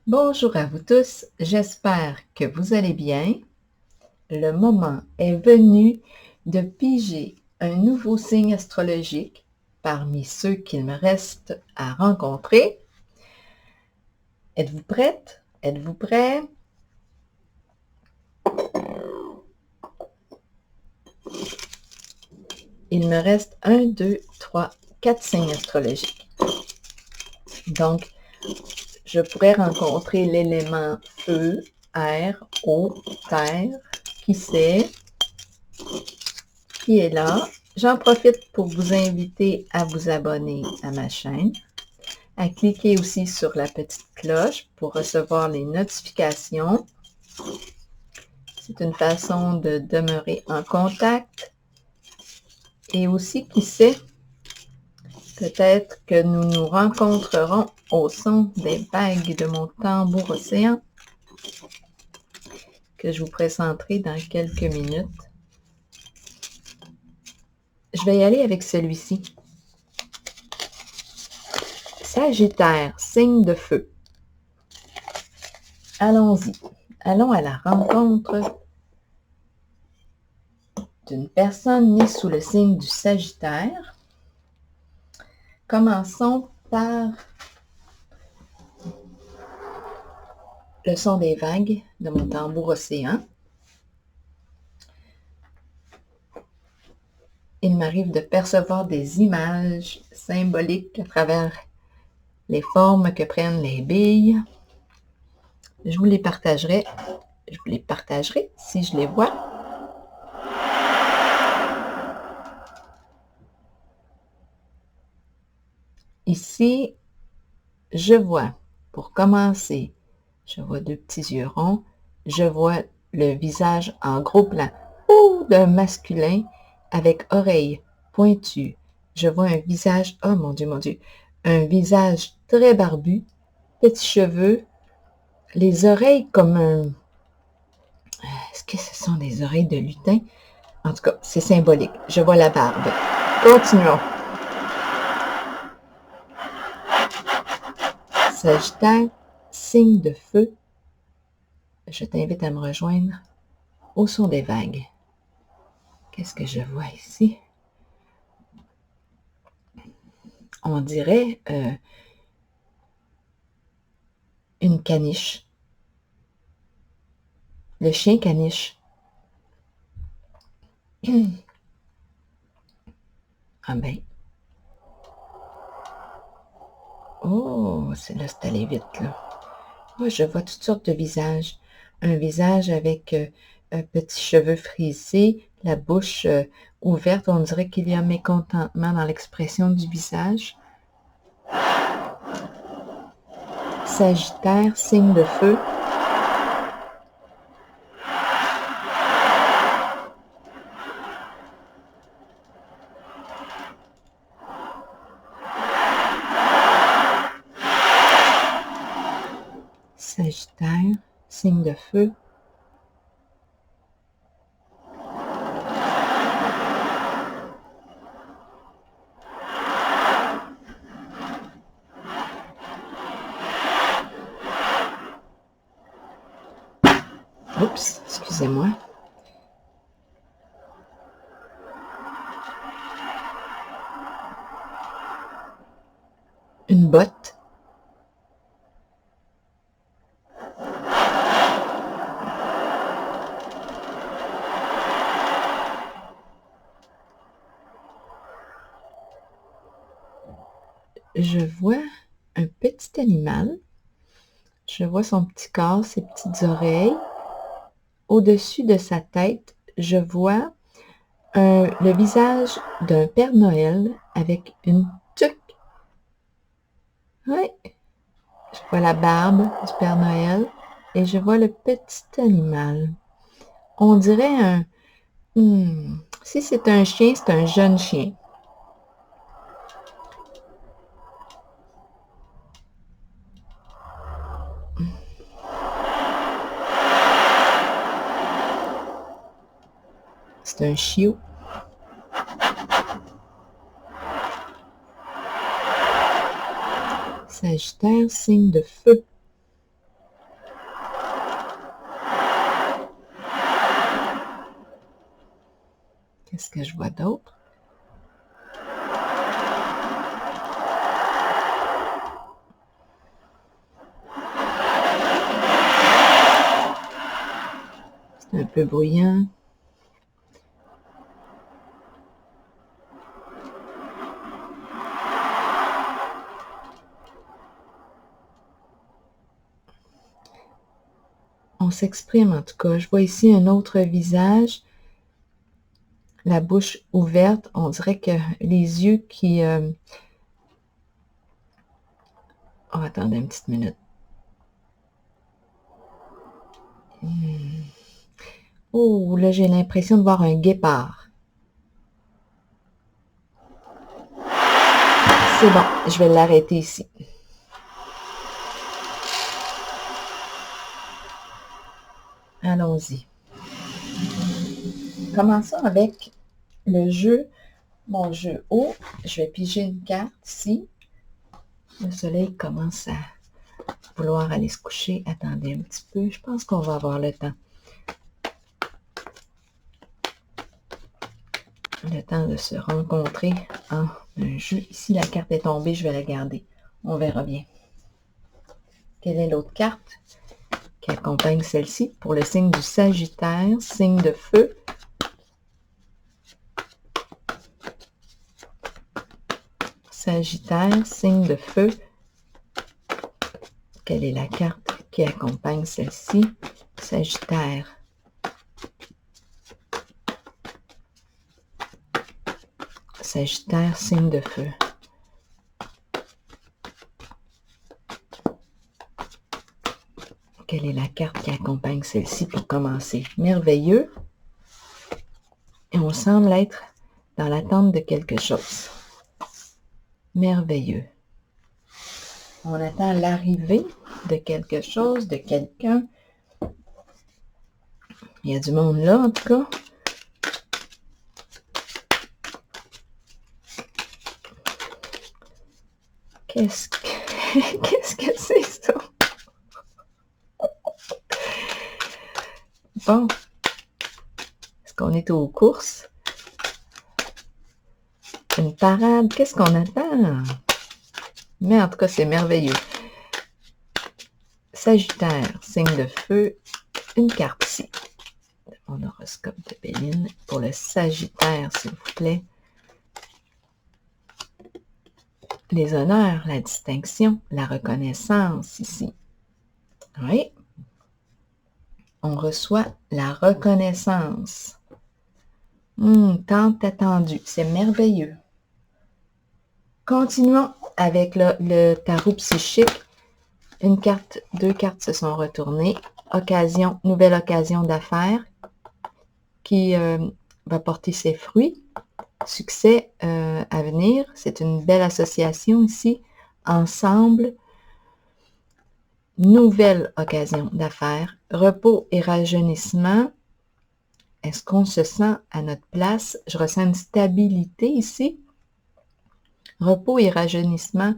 Bonjour à vous tous, j'espère que vous allez bien. Le moment est venu de piger un nouveau signe astrologique parmi ceux qu'il me reste à rencontrer. Êtes-vous prête? Êtes-vous prêt? Il me reste 1, 2, 3, 4 signes astrologiques. Donc, je pourrais rencontrer l'élément feu, air, eau, terre. Qui sait? Qui est là? J'en profite pour vous inviter à vous abonner à ma chaîne, à cliquer aussi sur la petite cloche pour recevoir les notifications. C'est une façon de demeurer en contact. Et aussi, qui sait, peut-être que nous nous rencontrerons au son des vagues de mon tambour océan que je vous présenterai dans quelques minutes. Je vais y aller avec celui-ci. Sagittaire, signe de feu. Allons-y. Allons à la rencontre d'une personne née sous le signe du Sagittaire. Commençons par le son des vagues de mon tambour océan. Il m'arrive de percevoir des images symboliques à travers les formes que prennent les billes. Je vous les partagerai si je les vois. Ici, je vois, pour commencer, je vois deux petits yeux ronds. Je vois le visage en gros plan d'un masculin avec oreilles pointues. Je vois un visage, oh mon Dieu, un visage très barbu, petits cheveux, les oreilles comme un... Est-ce que ce sont des oreilles de lutin? En tout cas, c'est symbolique. Je vois la barbe. Continuons. Sagittaire, signe de feu. Je t'invite à me rejoindre au son des vagues. Qu'est-ce que je vois ici? On dirait une caniche. Le chien caniche. Ah ben. Oh, là, c'est allé vite, là. Moi, je vois toutes sortes de visages. Un visage avec petits cheveux frisés, la bouche ouverte. On dirait qu'il y a mécontentement dans l'expression du visage. Sagittaire, signe de feu. Sagittaire, signe de feu. Oups, excusez-moi. Une botte. Je vois un petit animal. Je vois son petit corps, ses petites oreilles. Au-dessus de sa tête, je vois le visage d'un Père Noël avec une tuque. Oui, je vois la barbe du Père Noël et je vois le petit animal. On dirait un... si c'est un chien, c'est un jeune chien. C'est un chiot. Sagittaire, signe de feu. Qu'est-ce que je vois d'autre? C'est un peu bruyant. On s'exprime en tout cas. Je vois ici un autre visage. La bouche ouverte. On dirait que les yeux qui... Oh, attendez une petite minute. Oh, là, j'ai l'impression de voir un guépard. C'est bon, je vais l'arrêter ici. Allons-y. Commençons avec le jeu, mon jeu haut. Je vais piger une carte ici. Le soleil commence à vouloir aller se coucher. Attendez un petit peu, je pense qu'on va avoir le temps. Le temps de se rencontrer en un jeu. Ici, la carte est tombée, je vais la garder. On verra bien. Quelle est l'autre carte qui accompagne celle-ci pour le signe du Sagittaire, signe de feu? Sagittaire, signe de feu. Quelle est la carte qui accompagne celle-ci? Sagittaire. Sagittaire, signe de feu. Quelle est la carte qui accompagne celle-ci pour commencer? Merveilleux. Et on semble être dans l'attente de quelque chose. Merveilleux. On attend l'arrivée de quelque chose, de quelqu'un. Il y a du monde là, en tout cas. Qu'est-ce que c'est ça? Bon. Est-ce qu'on est aux courses? Une parade? Qu'est-ce qu'on attend? Mais en tout cas, c'est merveilleux. Sagittaire, signe de feu. Une carte ici. Mon horoscope de Béline. Pour le Sagittaire, s'il vous plaît. Les honneurs, la distinction, la reconnaissance ici. Oui. On reçoit la reconnaissance. Tant attendu. C'est merveilleux. Continuons avec le tarot psychique. Une carte, deux cartes se sont retournées. Occasion, nouvelle occasion d'affaires qui va porter ses fruits. Succès à venir. C'est une belle association ici. Ensemble. Nouvelle occasion d'affaires. Repos et rajeunissement. Est-ce qu'on se sent à notre place? Je ressens une stabilité ici. Repos et rajeunissement.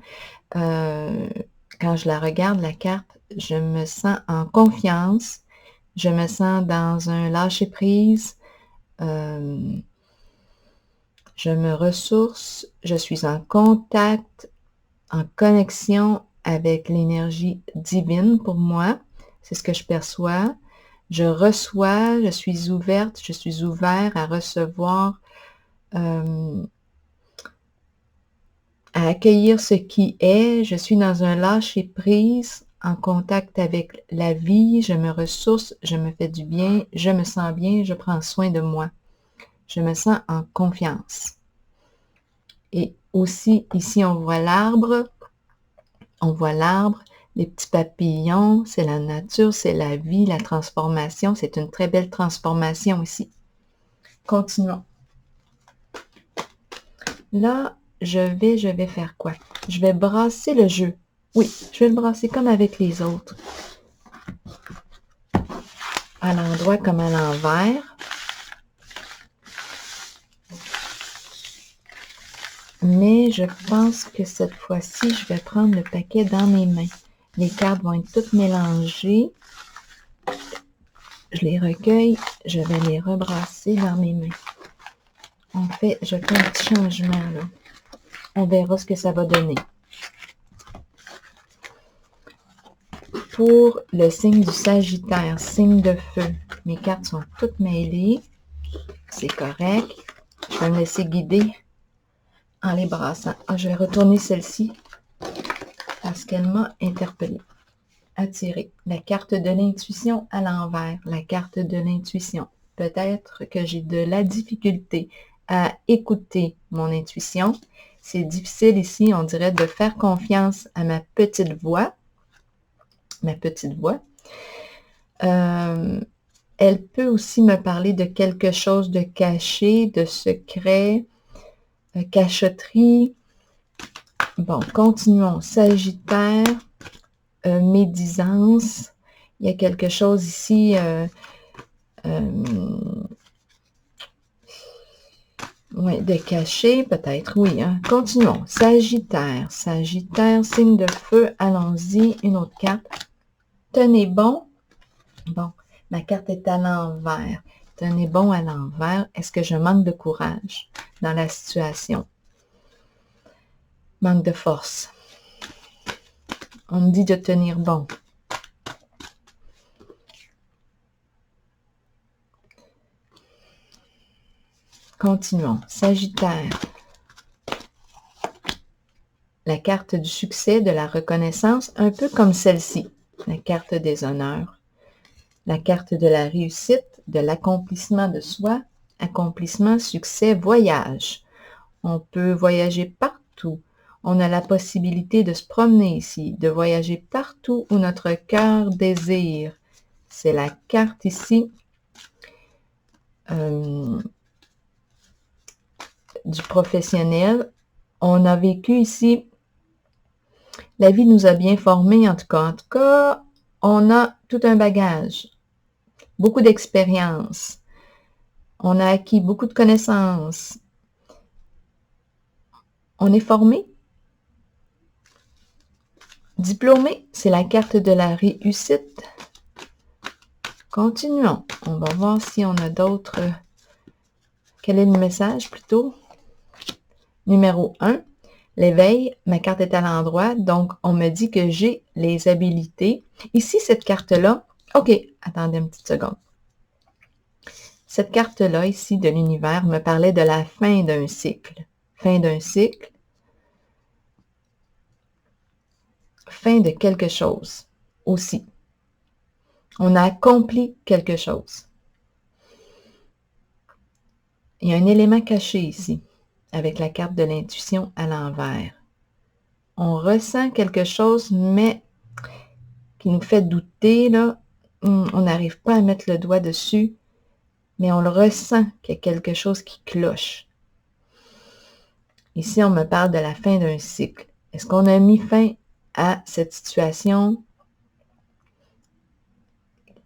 Quand je la regarde, la carte, je me sens en confiance. Je me sens dans un lâcher-prise. Je me ressource. Je suis en contact, en connexion avec l'énergie divine pour moi. C'est ce que je perçois. Je reçois, je suis ouverte, je suis ouvert à recevoir, à accueillir ce qui est. Je suis dans un lâcher-prise, en contact avec la vie. Je me ressource, je me fais du bien, je me sens bien, je prends soin de moi. Je me sens en confiance. Et aussi, ici, on voit l'arbre. On voit l'arbre, les petits papillons, c'est la nature, c'est la vie, la transformation. C'est une très belle transformation ici. Continuons. Là, je vais faire quoi? Je vais brasser le jeu. Oui, je vais le brasser comme avec les autres. À l'endroit comme à l'envers. Mais je pense que cette fois-ci, je vais prendre le paquet dans mes mains. Les cartes vont être toutes mélangées. Je les recueille, je vais les rebrasser dans mes mains. je fais un petit changement, là. On verra ce que ça va donner. Pour le signe du Sagittaire, signe de feu, mes cartes sont toutes mêlées. C'est correct. Je vais me laisser guider en les brassant. Je vais retourner celle-ci parce qu'elle m'a interpellée. Attirer. La carte de l'intuition à l'envers. La carte de l'intuition. Peut-être que j'ai de la difficulté à écouter mon intuition. C'est difficile ici, on dirait, de faire confiance à ma petite voix. Ma petite voix. Elle peut aussi me parler de quelque chose de caché, de secret, cachotterie. Bon, continuons. Sagittaire, médisance. Il y a quelque chose ici. Oui, de caché, peut-être, oui. Hein. Continuons. Sagittaire. Sagittaire, signe de feu. Allons-y. Une autre carte. Tenez bon. Bon, ma carte est à l'envers. Tenez bon à l'envers. Est-ce que je manque de courage dans la situation? Manque de force. On me dit de tenir bon. Continuons. Sagittaire. La carte du succès, de la reconnaissance, un peu comme celle-ci. La carte des honneurs. La carte de la réussite, de l'accomplissement de soi, accomplissement, succès, voyage. On peut voyager partout. On a la possibilité de se promener ici, de voyager partout où notre cœur désire. C'est la carte ici du professionnel. On a vécu ici, la vie nous a bien formés en tout cas. En tout cas, on a tout un bagage, beaucoup d'expérience. On a acquis beaucoup de connaissances. On est formé. Diplômé, c'est la carte de la réussite. Continuons. On va voir si on a d'autres. Quel est le message plutôt? Numéro 1, l'éveil. Ma carte est à l'endroit, donc on me dit que j'ai les habilités. Ici, cette carte-là, OK, attendez une petite seconde. Cette carte-là, ici, de l'univers, me parlait de la fin d'un cycle. Fin d'un cycle. Fin de quelque chose aussi. On a accompli quelque chose. Il y a un élément caché ici, avec la carte de l'intuition à l'envers. On ressent quelque chose, mais qui nous fait douter, là. On n'arrive pas à mettre le doigt dessus, mais on le ressent qu'il y a quelque chose qui cloche. Ici, on me parle de la fin d'un cycle. Est-ce qu'on a mis fin à cette situation?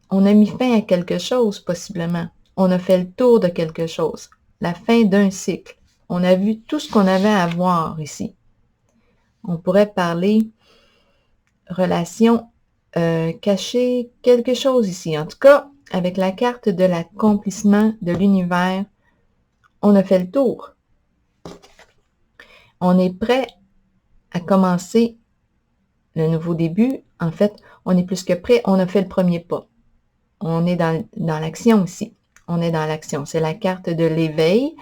On a mis fin à quelque chose, possiblement. On a fait le tour de quelque chose. La fin d'un cycle. On a vu tout ce qu'on avait à voir ici. On pourrait parler relation cachée, quelque chose ici. En tout cas, avec la carte de l'accomplissement de l'univers, on a fait le tour. On est prêt à commencer le nouveau début. En fait, on est plus que prêt. On a fait le premier pas. On est dans l'action ici. On est dans l'action. C'est la carte de l'éveil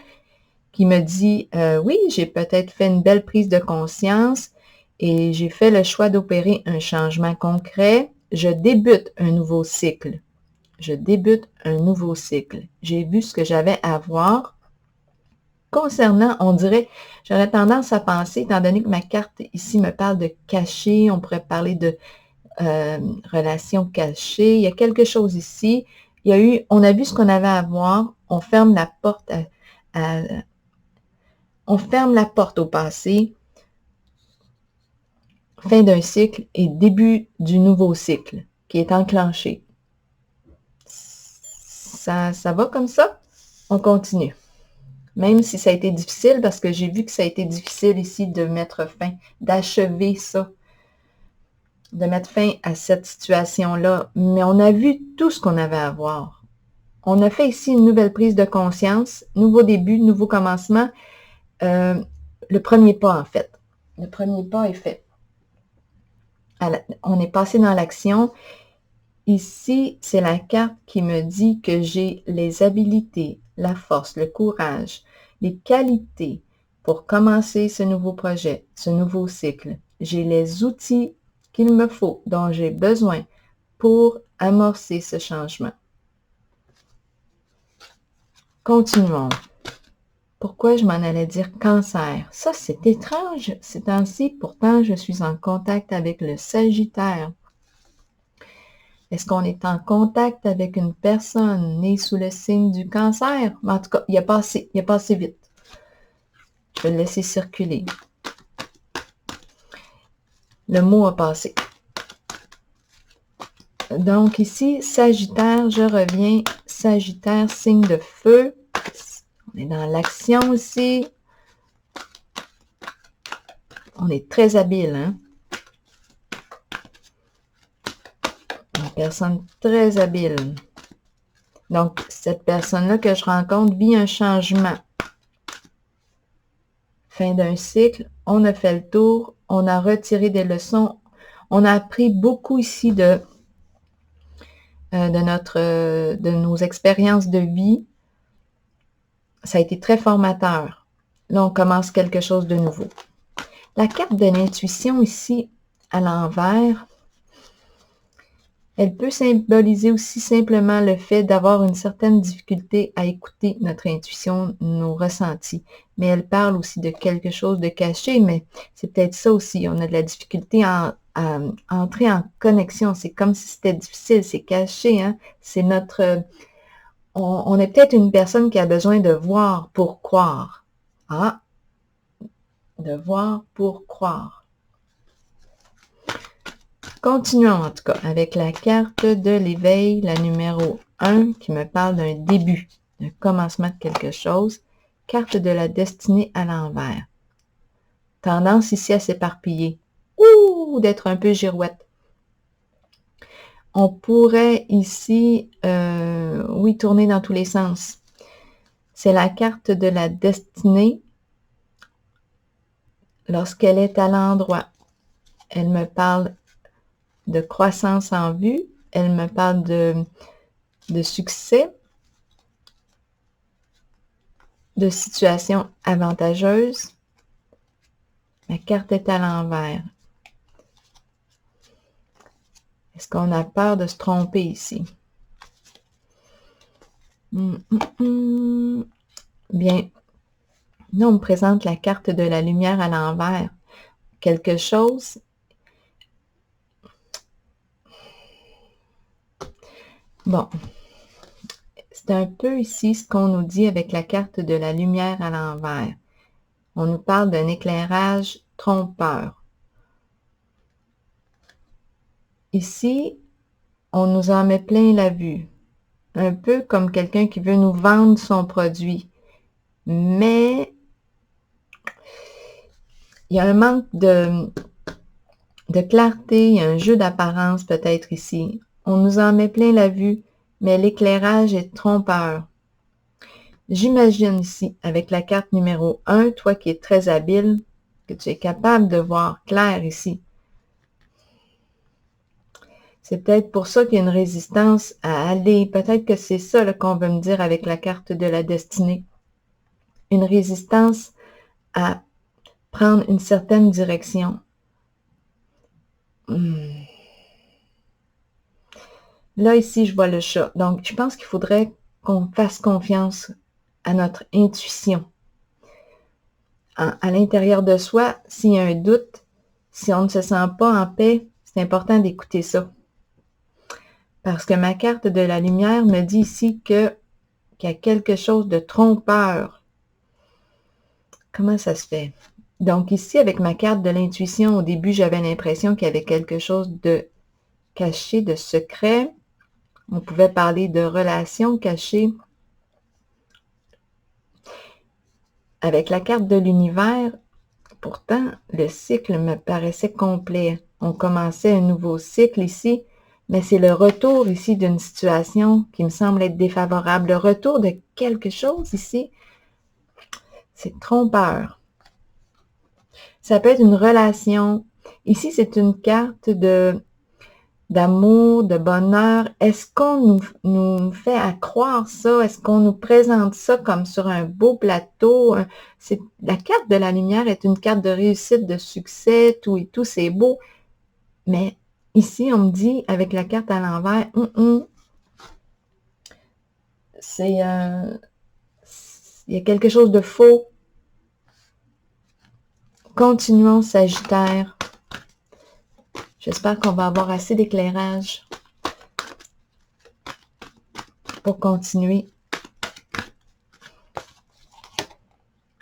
qui me dit, oui, j'ai peut-être fait une belle prise de conscience et j'ai fait le choix d'opérer un changement concret. Je débute un nouveau cycle. Je débute un nouveau cycle. J'ai vu ce que j'avais à voir. Concernant, on dirait, j'aurais tendance à penser, étant donné que ma carte ici me parle de caché, on pourrait parler de relation cachée. Il y a quelque chose ici. On a vu ce qu'on avait à voir. On ferme la porte on ferme la porte au passé. Fin d'un cycle et début du nouveau cycle qui est enclenché. Ça va comme ça? On continue. Même si ça a été difficile, parce que j'ai vu que ça a été difficile ici de mettre fin, d'achever ça, de mettre fin à cette situation-là. Mais on a vu tout ce qu'on avait à voir. On a fait ici une nouvelle prise de conscience, nouveau début, nouveau commencement. Le premier pas, en fait. Le premier pas est fait. On est passé dans l'action. Ici, c'est la carte qui me dit que j'ai les habilités, la force, le courage, les qualités pour commencer ce nouveau projet, ce nouveau cycle. J'ai les outils qu'il me faut, dont j'ai besoin pour amorcer ce changement. Continuons. Pourquoi je m'en allais dire cancer? Ça, c'est étrange ces temps-ci. Pourtant, je suis en contact avec le Sagittaire. Est-ce qu'on est en contact avec une personne née sous le signe du cancer? En tout cas, il a passé vite. Je vais le laisser circuler. Le mot a passé. Donc ici, Sagittaire, je reviens. Sagittaire, signe de feu. On est dans l'action aussi. On est très habile, hein? Une personne très habile. Donc, cette personne-là que je rencontre vit un changement. Fin d'un cycle, on a fait le tour, on a retiré des leçons, on a appris beaucoup ici de nos expériences de vie. Ça a été très formateur. Là, on commence quelque chose de nouveau. La carte de l'intuition ici, à l'envers, elle peut symboliser aussi simplement le fait d'avoir une certaine difficulté à écouter notre intuition, nos ressentis. Mais elle parle aussi de quelque chose de caché, mais c'est peut-être ça aussi. On a de la difficulté à entrer en connexion. C'est comme si c'était difficile, c'est caché, hein? C'est notre... on est peut-être une personne qui a besoin de voir pour croire. Ah! De voir pour croire. Continuons en tout cas avec la carte de l'éveil, la numéro 1, qui me parle d'un début, d'un commencement de quelque chose. Carte de la destinée à l'envers. Tendance ici à s'éparpiller. Ouh, d'être un peu girouette. On pourrait ici, oui, tourner dans tous les sens. C'est la carte de la destinée. Lorsqu'elle est à l'endroit, elle me parle de croissance en vue, elle me parle de succès, de situation avantageuse. La carte est à l'envers. Est-ce qu'on a peur de se tromper ici? Bien, nous, on me présente la carte de la lumière à l'envers. Quelque chose... Bon, c'est un peu ici ce qu'on nous dit avec la carte de la lumière à l'envers. On nous parle d'un éclairage trompeur. Ici, on nous en met plein la vue. Un peu comme quelqu'un qui veut nous vendre son produit. Mais il y a un manque de clarté, il y a un jeu d'apparence peut-être ici. On nous en met plein la vue, mais l'éclairage est trompeur. J'imagine ici, avec la carte numéro 1, toi qui es très habile, que tu es capable de voir clair ici. C'est peut-être pour ça qu'il y a une résistance à aller. Peut-être que c'est ça qu'on veut me dire avec la carte de la destinée. Une résistance à prendre une certaine direction. Là, ici, je vois le chat. Donc, je pense qu'il faudrait qu'on fasse confiance à notre intuition. À l'intérieur de soi, s'il y a un doute, si on ne se sent pas en paix, c'est important d'écouter ça. Parce que ma carte de la lumière me dit ici qu'il y a quelque chose de trompeur. Comment ça se fait? Donc ici, avec ma carte de l'intuition, au début, j'avais l'impression qu'il y avait quelque chose de caché, de secret. On pouvait parler de relations cachées. Avec la carte de l'univers, pourtant, le cycle me paraissait complet. On commençait un nouveau cycle ici. mais c'est le retour ici d'une situation qui me semble être défavorable. Le retour de quelque chose ici, c'est trompeur. Ça peut être une relation. Ici, c'est une carte d'amour, de bonheur. Est-ce qu'on nous fait à croire ça? Est-ce qu'on nous présente ça comme sur un beau plateau? La carte de la lumière est une carte de réussite, de succès, tout et tout, c'est beau. Mais ici, on me dit, avec la carte à l'envers, il y a quelque chose de faux. Continuons, Sagittaire. J'espère qu'on va avoir assez d'éclairage pour continuer.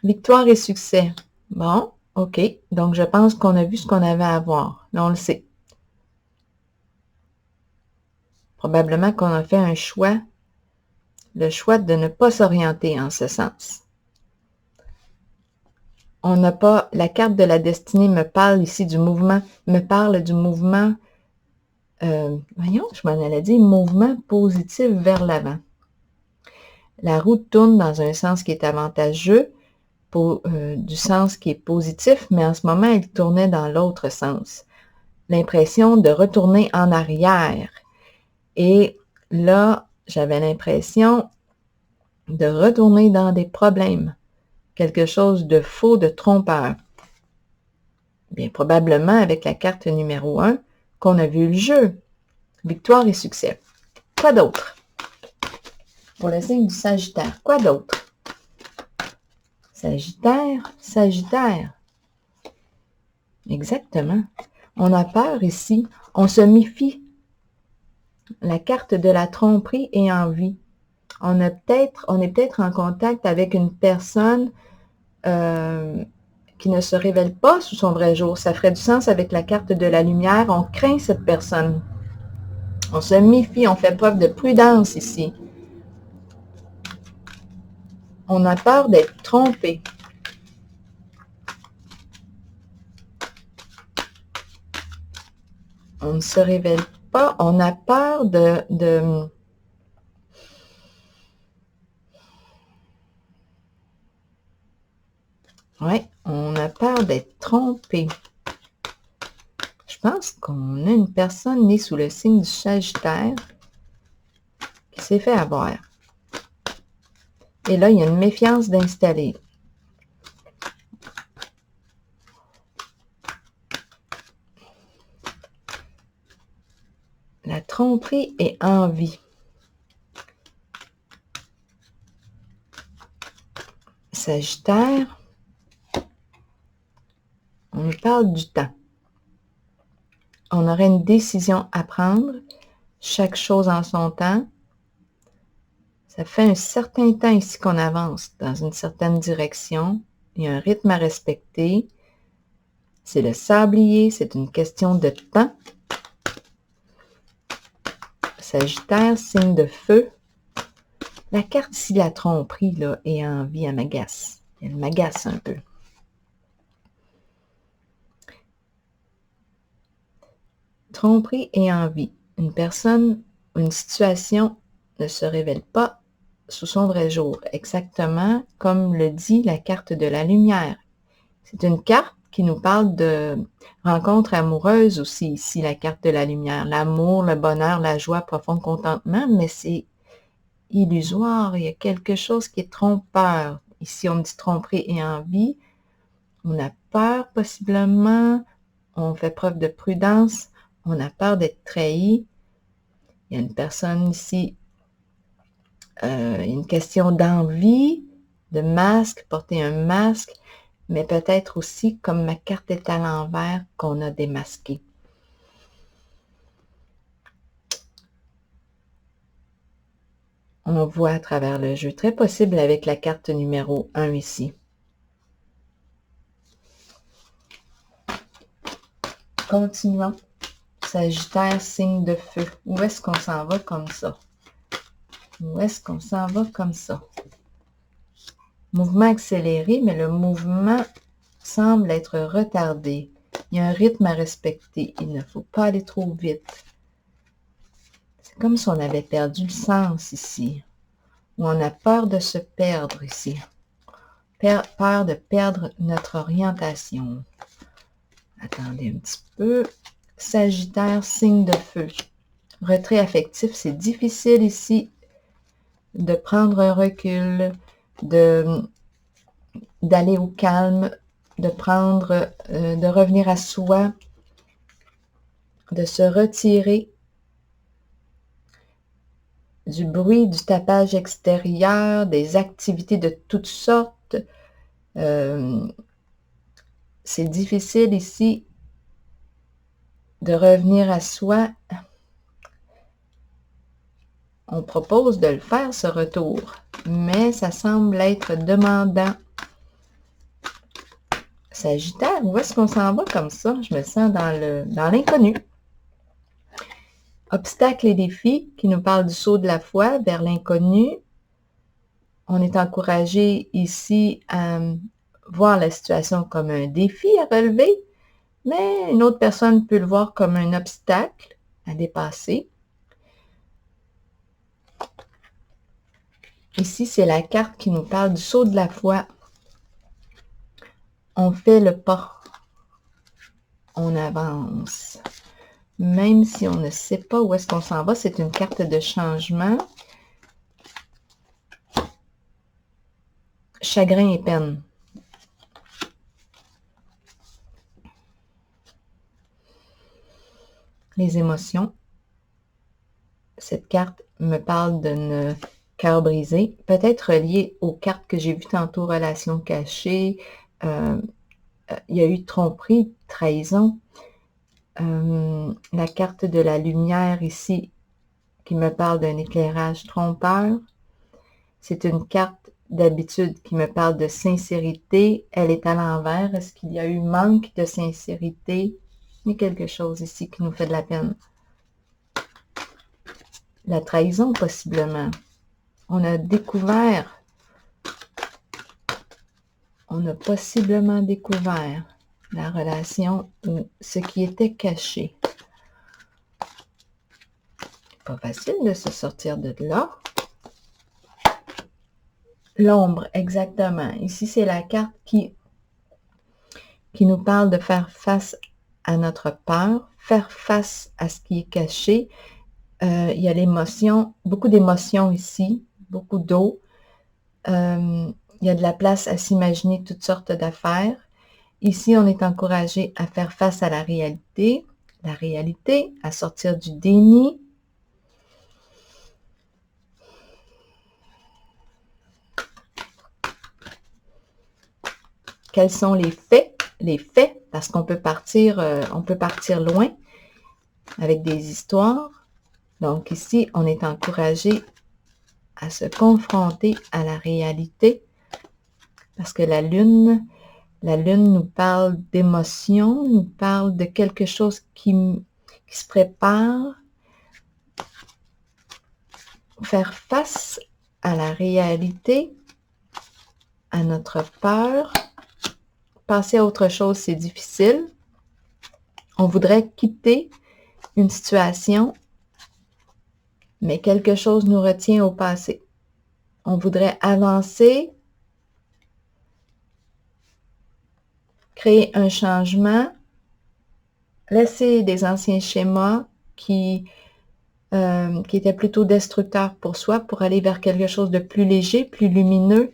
Victoire et succès. Bon, OK. Donc, je pense qu'on a vu ce qu'on avait à voir. Là, on le sait. Probablement qu'on a fait un choix, le choix de ne pas s'orienter en ce sens. On n'a pas, la carte de la destinée me parle ici du mouvement, voyons, je m'en allais dire, mouvement positif vers l'avant. La roue tourne dans un sens qui est avantageux, du sens qui est positif, mais en ce moment, elle tournait dans l'autre sens. L'impression de retourner en arrière. Et là, j'avais l'impression de retourner dans des problèmes. Quelque chose de faux, de trompeur. Bien, probablement avec la carte numéro 1 qu'on a vu le jeu. Victoire et succès. Quoi d'autre? Pour le signe du Sagittaire, quoi d'autre? Sagittaire, Sagittaire. Exactement. On a peur ici. On se méfie. La carte de la tromperie est en vie. On est peut-être en contact avec une personne qui ne se révèle pas sous son vrai jour. Ça ferait du sens avec la carte de la lumière. On craint cette personne. On se méfie, on fait preuve de prudence ici. On a peur d'être trompé. On ne se révèle pas. On a peur Oui, on a peur d'être trompé. Je pense qu'on a une personne née sous le signe du Sagittaire qui s'est fait avoir. Et là, il y a une méfiance d'installer. La tromperie est en vie. Sagittaire, on nous parle du temps. On aurait une décision à prendre, chaque chose en son temps. Ça fait un certain temps ici qu'on avance dans une certaine direction. Il y a un rythme à respecter. C'est le sablier, c'est une question de temps. Sagittaire, signe de feu. La carte ici, la tromperie, là, est en vie, elle m'agace. Elle m'agace un peu. Tromperie et envie. Une personne, une situation ne se révèle pas sous son vrai jour, exactement comme le dit la carte de la lumière. C'est une carte qui nous parle de rencontres amoureuses aussi, ici, la carte de la lumière. L'amour, le bonheur, la joie, profond contentement, mais c'est illusoire. Il y a quelque chose qui est trompeur. Ici, on dit tromperie et envie. On a peur, possiblement. On fait preuve de prudence. On a peur d'être trahi. Il y a une personne ici, une question d'envie, de masque, porter un masque, mais peut-être aussi, comme ma carte est à l'envers, qu'on a démasqué. On voit à travers le jeu, très possible avec la carte numéro 1 ici. Continuons. Sagittaire, signe de feu. Où est-ce qu'on s'en va comme ça? Où est-ce qu'on s'en va comme ça? Mouvement accéléré, mais le mouvement semble être retardé. Il y a un rythme à respecter. Il ne faut pas aller trop vite. C'est comme si on avait perdu le sens ici. Ou on a peur de se perdre ici. Peur de perdre notre orientation. Attendez un petit peu. Sagittaire, signe de feu. Retrait affectif, c'est difficile ici de prendre un recul, d'aller au calme, de revenir à soi, de se retirer du bruit, du tapage extérieur, des activités de toutes sortes. C'est difficile ici de revenir à soi. On propose de le faire, ce retour, mais ça semble être demandant. Sagittaire, où est-ce qu'on s'en va comme ça? Je me sens dans l'inconnu. Obstacles et défis qui nous parlent du saut de la foi vers l'inconnu. On est encouragé ici à voir la situation comme un défi à relever, mais une autre personne peut le voir comme un obstacle à dépasser. Ici, c'est la carte qui nous parle du saut de la foi. On fait le pas. On avance. Même si on ne sait pas où est-ce qu'on s'en va, c'est une carte de changement. Chagrin et peine. Les émotions. Cette carte me parle d'un cœur brisé, peut-être lié aux cartes que j'ai vues tantôt, relations cachées. Il y a eu tromperie, trahison. La carte de la lumière ici, qui me parle d'un éclairage trompeur. C'est une carte d'habitude qui me parle de sincérité. Elle est à l'envers. Est-ce qu'il y a eu manque de sincérité? Il y a quelque chose ici qui nous fait de la peine. La trahison, possiblement. On a possiblement découvert la relation ou ce qui était caché. Pas facile de se sortir de là. L'ombre, exactement. Ici, c'est la carte qui nous parle de faire face à notre peur, faire face à ce qui est caché. Il y a l'émotion, beaucoup d'émotions ici, beaucoup d'eau. Il y a de la place à s'imaginer toutes sortes d'affaires. Ici, on est encouragé à faire face à la réalité, à sortir du déni. Quels sont les faits? Les faits, parce qu'on peut partir loin avec des histoires. Donc ici, on est encouragé à se confronter à la réalité, parce que la lune nous parle d'émotion, nous parle de quelque chose qui se prépare. Faire face à la réalité, à notre peur. Passer à autre chose, c'est difficile. On voudrait quitter une situation, mais quelque chose nous retient au passé. On voudrait avancer, créer un changement, laisser des anciens schémas qui étaient plutôt destructeurs pour soi, pour aller vers quelque chose de plus léger, plus lumineux.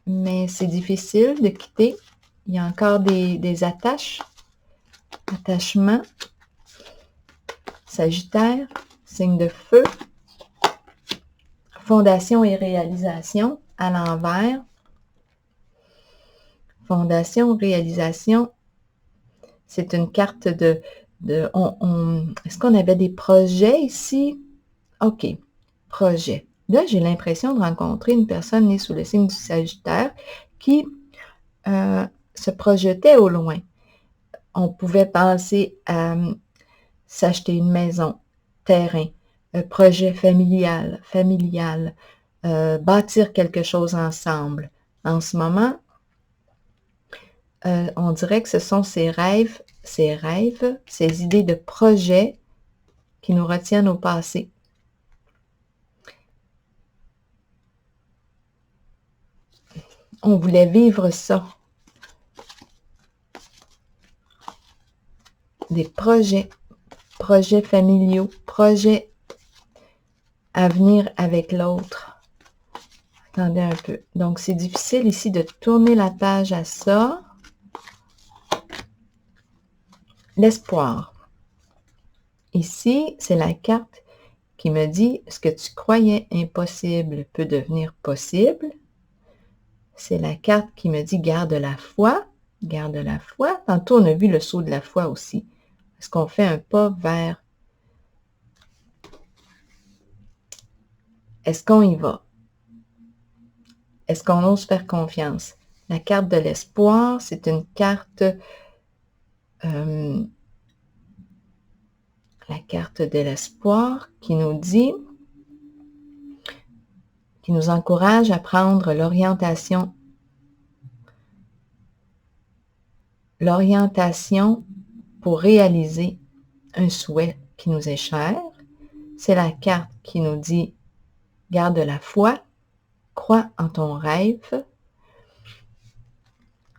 Mais c'est difficile de quitter. Il y a encore des attachements. Sagittaire, signe de feu. Fondation et réalisation à l'envers. Fondation, réalisation, c'est une carte est-ce qu'on avait des projets ici? OK, projet. Là, j'ai l'impression de rencontrer une personne née sous le signe du Sagittaire qui se projetait au loin. On pouvait penser à s'acheter une maison, terrain, projet familial, bâtir quelque chose ensemble. En ce moment, on dirait que ce sont ces rêves, ces idées de projets qui nous retiennent au passé. On voulait vivre ça. Des projets familiaux, projets à venir avec l'autre. Attendez un peu. Donc, c'est difficile ici de tourner la page à ça. L'espoir. Ici, c'est la carte qui me dit ce que tu croyais impossible peut devenir possible. C'est la carte qui me dit garde la foi. Garde la foi. Tantôt, on a vu le saut de la foi aussi. Est-ce qu'on fait un pas vers... Est-ce qu'on y va? Est-ce qu'on ose faire confiance? La carte de l'espoir, c'est une carte... la carte de l'espoir qui nous dit, qui nous encourage à prendre l'orientation pour réaliser un souhait qui nous est cher. C'est la carte qui nous dit, garde la foi, crois en ton rêve.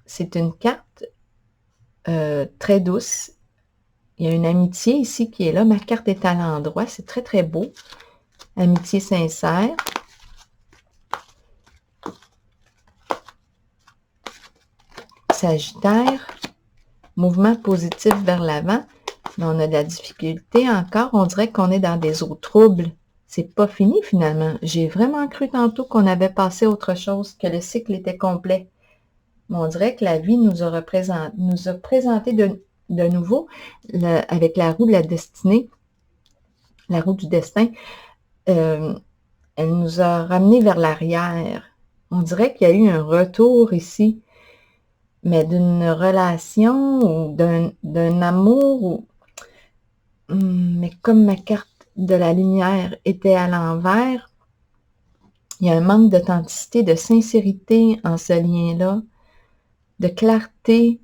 C'est une carte très douce. Il y a une amitié ici qui est là. Ma carte est à l'endroit. C'est très, très beau. Amitié sincère. Sagittaire. Mouvement positif vers l'avant. Mais on a de la difficulté encore. On dirait qu'on est dans des eaux troubles. C'est pas fini finalement. J'ai vraiment cru tantôt qu'on avait passé autre chose, que le cycle était complet. Mais on dirait que la vie nous a présenté de nouveau, avec la roue de la destinée, la roue du destin, elle nous a ramenés vers l'arrière. On dirait qu'il y a eu un retour ici, mais d'une relation ou d'un amour, mais comme ma carte de la lumière était à l'envers, il y a un manque d'authenticité, de sincérité en ce lien-là, de clarté.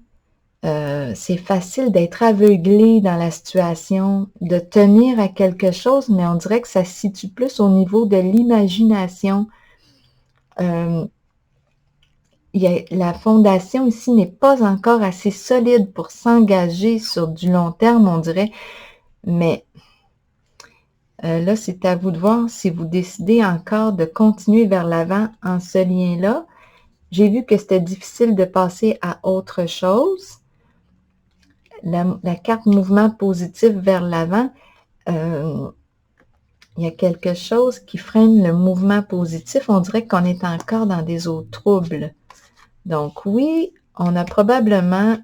C'est facile d'être aveuglé dans la situation, de tenir à quelque chose, mais on dirait que ça se situe plus au niveau de l'imagination. La fondation ici n'est pas encore assez solide pour s'engager sur du long terme, on dirait, mais là, c'est à vous de voir si vous décidez encore de continuer vers l'avant en ce lien-là. J'ai vu que c'était difficile de passer à autre chose. La carte mouvement positif vers l'avant, il y a quelque chose qui freine le mouvement positif. On dirait qu'on est encore dans des eaux troubles. Donc oui, on a probablement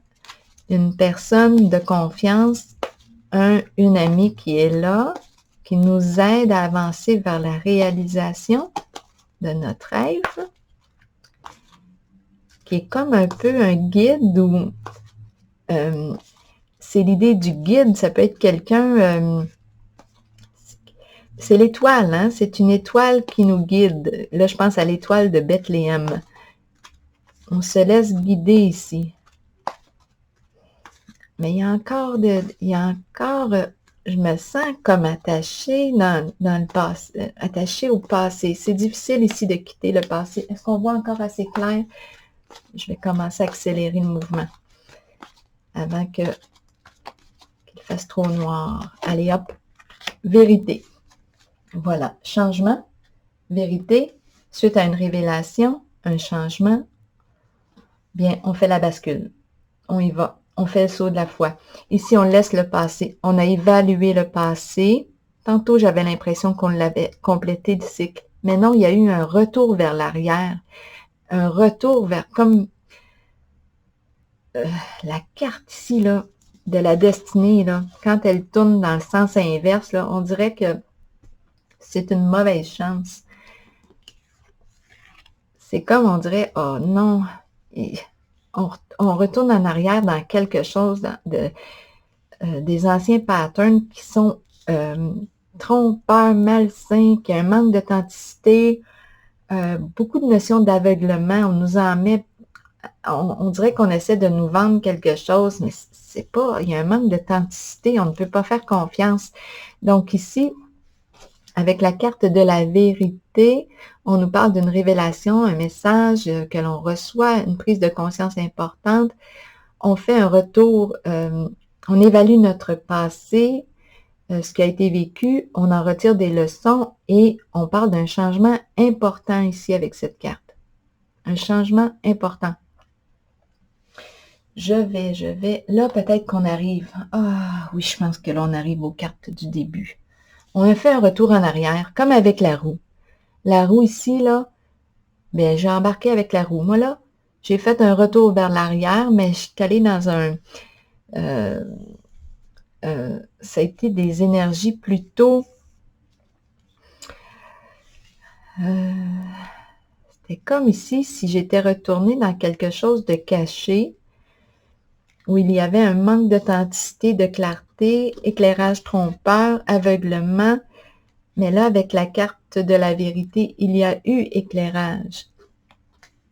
une personne de confiance, une amie qui est là, qui nous aide à avancer vers la réalisation de notre rêve, qui est comme un peu un guide ou... c'est l'idée du guide, ça peut être quelqu'un, c'est l'étoile, hein? C'est une étoile qui nous guide. Là, je pense à l'étoile de Bethléem. On se laisse guider ici. Mais il y a encore, je me sens comme attachée dans le passé, attachée au passé. C'est difficile ici de quitter le passé. Est-ce qu'on voit encore assez clair? Je vais commencer à accélérer le mouvement avant qu'il fasse trop noir. Allez, hop, vérité. Voilà, changement, vérité, suite à une révélation, un changement. Bien, on fait la bascule. On y va. On fait le saut de la foi. Ici, on laisse le passé. On a évalué le passé. Tantôt, j'avais l'impression qu'on l'avait complété du cycle. Mais non, il y a eu un retour vers l'arrière. Un retour vers comme la carte ici, là, de la destinée, là, quand elle tourne dans le sens inverse, là, on dirait que c'est une mauvaise chance. C'est comme on dirait, oh non, on retourne en arrière dans quelque chose des anciens patterns qui sont trompeurs, malsains, qui a un manque d'authenticité, beaucoup de notions d'aveuglement. On nous en met on dirait qu'on essaie de nous vendre quelque chose, mais c'est pas, il y a un manque d'authenticité, on ne peut pas faire confiance. Donc ici, avec la carte de la vérité, on nous parle d'une révélation, un message que l'on reçoit, une prise de conscience importante. On fait un retour, on évalue notre passé, ce qui a été vécu, on en retire des leçons et on parle d'un changement important ici avec cette carte. Un changement important. Je vais. Là, peut-être qu'on arrive. Ah oui, je pense que là, on arrive aux cartes du début. On a fait un retour en arrière, comme avec la roue. La roue ici, là, bien, j'ai embarqué avec la roue. Moi, là, j'ai fait un retour vers l'arrière, mais je suis allée dans un... ça a été des énergies plutôt... c'était comme ici, si j'étais retournée dans quelque chose de caché, où il y avait un manque d'authenticité, de clarté, éclairage trompeur, aveuglement. Mais là, avec la carte de la vérité, il y a eu éclairage.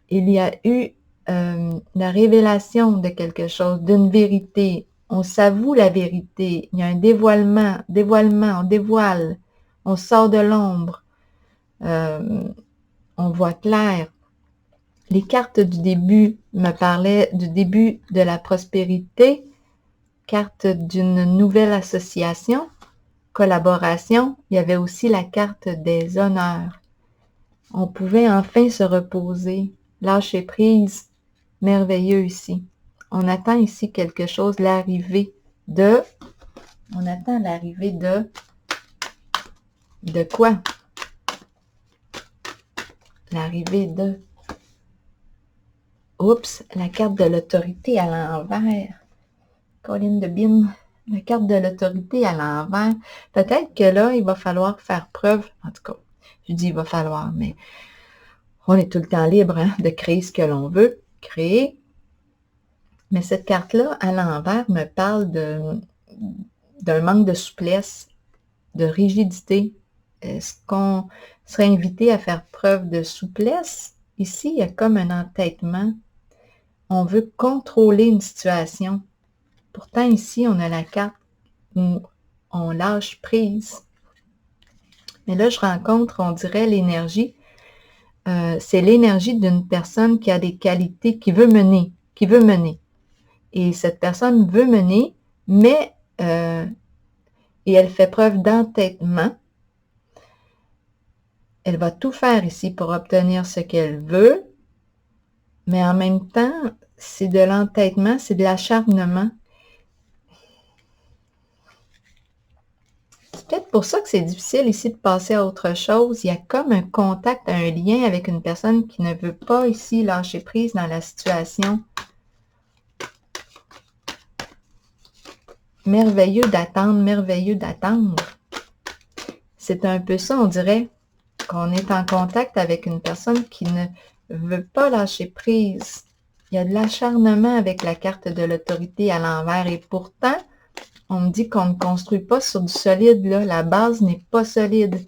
Il y a eu la révélation de quelque chose, d'une vérité. On s'avoue la vérité. Il y a un dévoilement, on dévoile. On sort de l'ombre. On voit clair. Les cartes du début me parlaient du début de la prospérité, carte d'une nouvelle association, collaboration. Il y avait aussi la carte des honneurs. On pouvait enfin se reposer, lâcher prise, merveilleux ici. On attend ici quelque chose, l'arrivée de... On attend l'arrivée de... De quoi? L'arrivée de... Oups, la carte de l'autorité à l'envers. Colline de Bin, la carte de l'autorité à l'envers. Peut-être que là, il va falloir faire preuve, en tout cas, je dis il va falloir, mais on est tout le temps libre de créer ce que l'on veut créer. Mais cette carte-là, à l'envers, me parle d'un manque de souplesse, de rigidité. Est-ce qu'on serait invité à faire preuve de souplesse? Ici, il y a comme un entêtement. On veut contrôler une situation. Pourtant, ici, on a la carte où on lâche prise. Mais là, je rencontre, on dirait, l'énergie. C'est l'énergie d'une personne qui a des qualités, qui veut mener. Et cette personne veut mener, mais et elle fait preuve d'entêtement. Elle va tout faire ici pour obtenir ce qu'elle veut, mais en même temps, c'est de l'entêtement, c'est de l'acharnement. C'est peut-être pour ça que c'est difficile ici de passer à autre chose. Il y a comme un contact, un lien avec une personne qui ne veut pas ici lâcher prise dans la situation. Merveilleux d'attendre, merveilleux d'attendre. C'est un peu ça, on dirait, qu'on est en contact avec une personne qui ne veut pas lâcher prise. Il y a de l'acharnement avec la carte de l'autorité à l'envers. Et pourtant, on me dit qu'on ne construit pas sur du solide, là. La base n'est pas solide.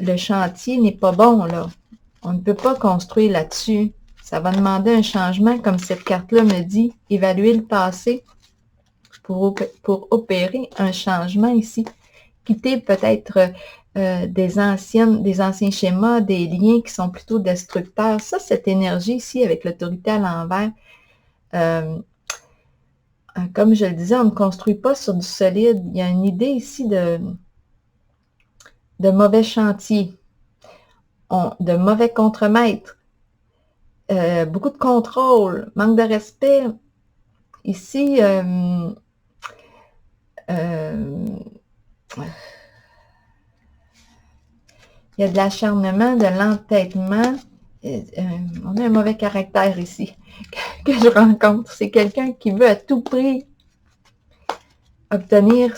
Le chantier n'est pas bon, là. On ne peut pas construire là-dessus. Ça va demander un changement, comme cette carte-là me dit, évaluer le passé pour opérer un changement ici. Quitter peut-être des anciens schémas, des liens qui sont plutôt destructeurs. Ça, cette énergie ici avec l'autorité à l'envers, comme je le disais, on ne construit pas sur du solide. Il y a une idée ici de mauvais chantier, de mauvais contremaître, beaucoup de contrôle, manque de respect. Ici, il y a de l'acharnement, de l'entêtement. On a un mauvais caractère ici que je rencontre. C'est quelqu'un qui veut à tout prix obtenir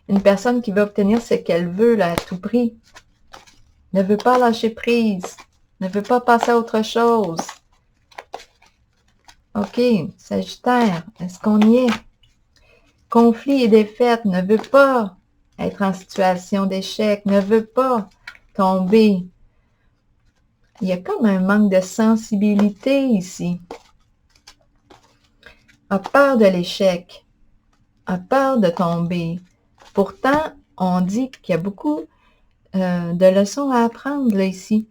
une personne qui veut obtenir ce qu'elle veut là, à tout prix. Ne veut pas lâcher prise. Ne veut pas passer à autre chose. OK, Sagittaire, est-ce qu'on y est? Conflit et défaite, ne veut pas être en situation d'échec, ne veut pas tomber Il y a comme un manque de sensibilité ici. A peur de l'échec, a peur de tomber. Pourtant, on dit qu'il y a beaucoup de leçons à apprendre là, ici.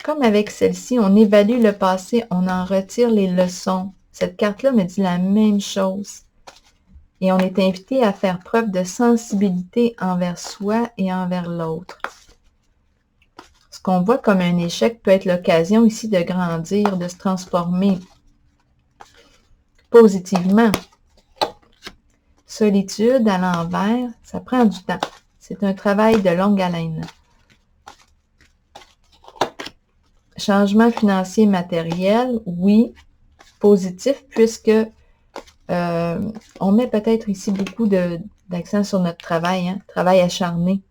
Comme avec celle-ci, on évalue le passé, on en retire les leçons. Cette carte-là me dit la même chose. Et on est invité à faire preuve de sensibilité envers soi et envers l'autre. Ce qu'on voit comme un échec peut être l'occasion ici de grandir, de se transformer positivement. Solitude à l'envers, ça prend du temps. C'est un travail de longue haleine. Changement financier matériel, oui, positif, puisque on met peut-être ici beaucoup d'accent sur notre travail, hein, travail acharné.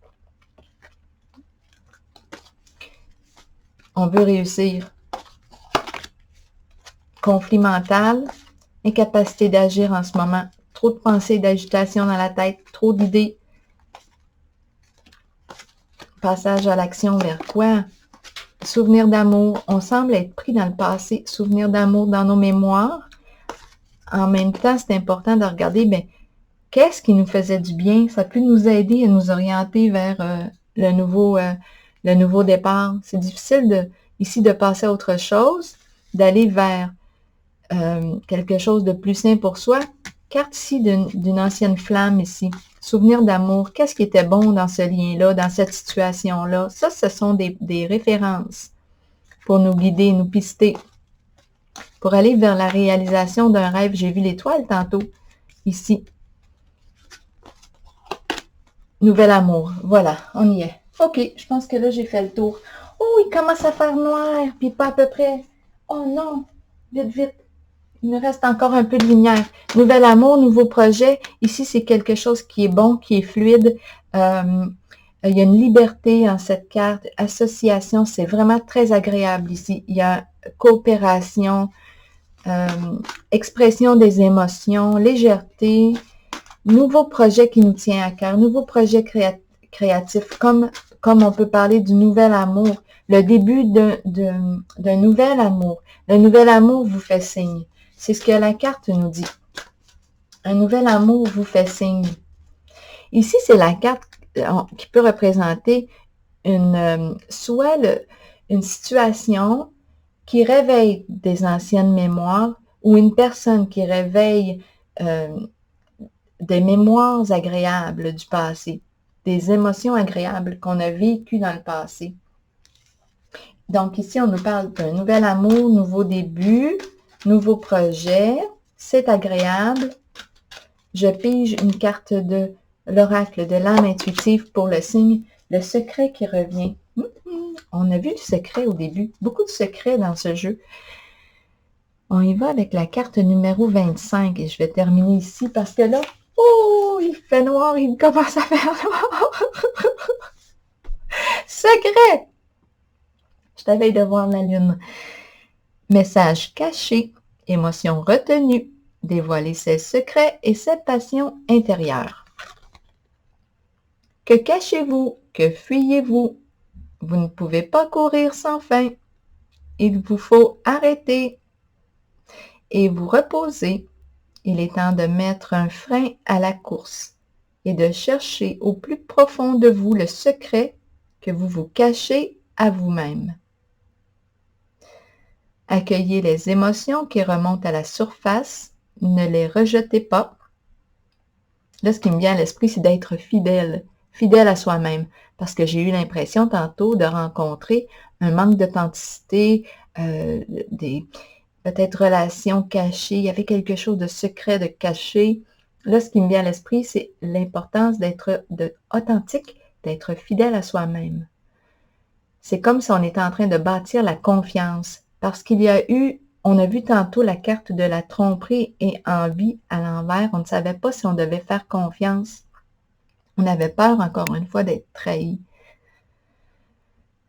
On veut réussir. Conflit mental, incapacité d'agir en ce moment, trop de pensées, d'agitation dans la tête, trop d'idées. Passage à l'action vers quoi? Souvenir d'amour. On semble être pris dans le passé. Souvenir d'amour dans nos mémoires. En même temps, c'est important de regarder, bien, qu'est-ce qui nous faisait du bien? Ça peut nous aider à nous orienter vers le nouveau départ. C'est difficile ici de passer à autre chose, d'aller vers quelque chose de plus sain pour soi. Carte ici d'une ancienne flamme ici. Souvenir d'amour. Qu'est-ce qui était bon dans ce lien-là, dans cette situation-là? Ça, ce sont des références pour nous guider, nous pister. Pour aller vers la réalisation d'un rêve. J'ai vu l'étoile tantôt, ici. Nouvel amour. Voilà, on y est. OK, je pense que là, j'ai fait le tour. Oh, il commence à faire noir, puis pas à peu près. Oh non, vite, vite. Il nous reste encore un peu de lumière. Nouvel amour, nouveau projet. Ici, c'est quelque chose qui est bon, qui est fluide. Il y a une liberté en cette carte. Association, c'est vraiment très agréable ici. Il y a coopération, expression des émotions, légèreté, nouveau projet qui nous tient à cœur, nouveau projet créatif, comme on peut parler du nouvel amour, le début d'un nouvel amour. Le nouvel amour vous fait signe. C'est ce que la carte nous dit. Un nouvel amour vous fait signe. Ici, c'est la carte qui peut représenter soit une situation qui réveille des anciennes mémoires ou une personne qui réveille des mémoires agréables du passé, des émotions agréables qu'on a vécues dans le passé. Donc ici, on nous parle d'un nouvel amour, nouveau début, nouveau projet, c'est agréable. Je pige une carte de l'oracle de l'âme intuitive pour le signe, le secret qui revient. On a vu le secret au début, beaucoup de secrets dans ce jeu. On y va avec la carte numéro 25 et je vais terminer ici parce que là, oh, il fait noir, il commence à faire noir. Secret! Je t'avais de voir la lune. Message caché, émotion retenue, dévoiler ses secrets et ses passions intérieures. Que cachez-vous? Que fuyez-vous? Vous ne pouvez pas courir sans fin. Il vous faut arrêter et vous reposer. Il est temps de mettre un frein à la course et de chercher au plus profond de vous le secret que vous vous cachez à vous-même. Accueillez les émotions qui remontent à la surface, ne les rejetez pas. Là, ce qui me vient à l'esprit, c'est d'être fidèle à soi-même, parce que j'ai eu l'impression tantôt de rencontrer un manque d'authenticité, des peut-être relations cachées, il y avait quelque chose de secret, de caché. Là, ce qui me vient à l'esprit, c'est l'importance d'être authentique, d'être fidèle à soi-même. C'est comme si on était en train de bâtir la confiance, parce qu'il y a eu, on a vu tantôt la carte de la tromperie et envie à l'envers, on ne savait pas si on devait faire confiance. On avait peur, encore une fois, d'être trahi.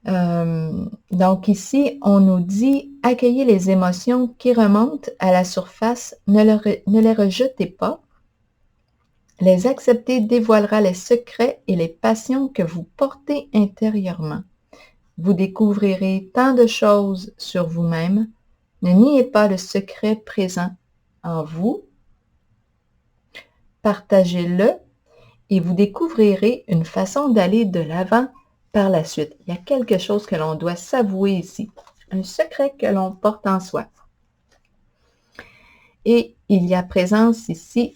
Donc ici, on nous dit, accueillez les émotions qui remontent à la surface, ne les rejetez pas. Les accepter dévoilera les secrets et les passions que vous portez intérieurement. Vous découvrirez tant de choses sur vous-même. Ne niez pas le secret présent en vous. Partagez-le et vous découvrirez une façon d'aller de l'avant par la suite. Il y a quelque chose que l'on doit s'avouer ici, un secret que l'on porte en soi. Et il y a présence ici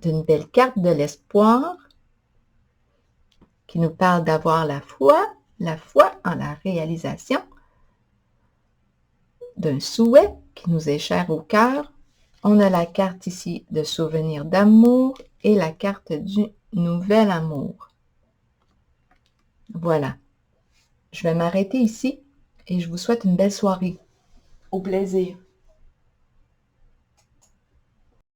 d'une belle carte de l'espoir qui nous parle d'avoir la foi en la réalisation d'un souhait qui nous est cher au cœur. On a la carte ici de souvenir d'amour et la carte du nouvel amour. Voilà. Je vais m'arrêter ici et je vous souhaite une belle soirée. Au plaisir.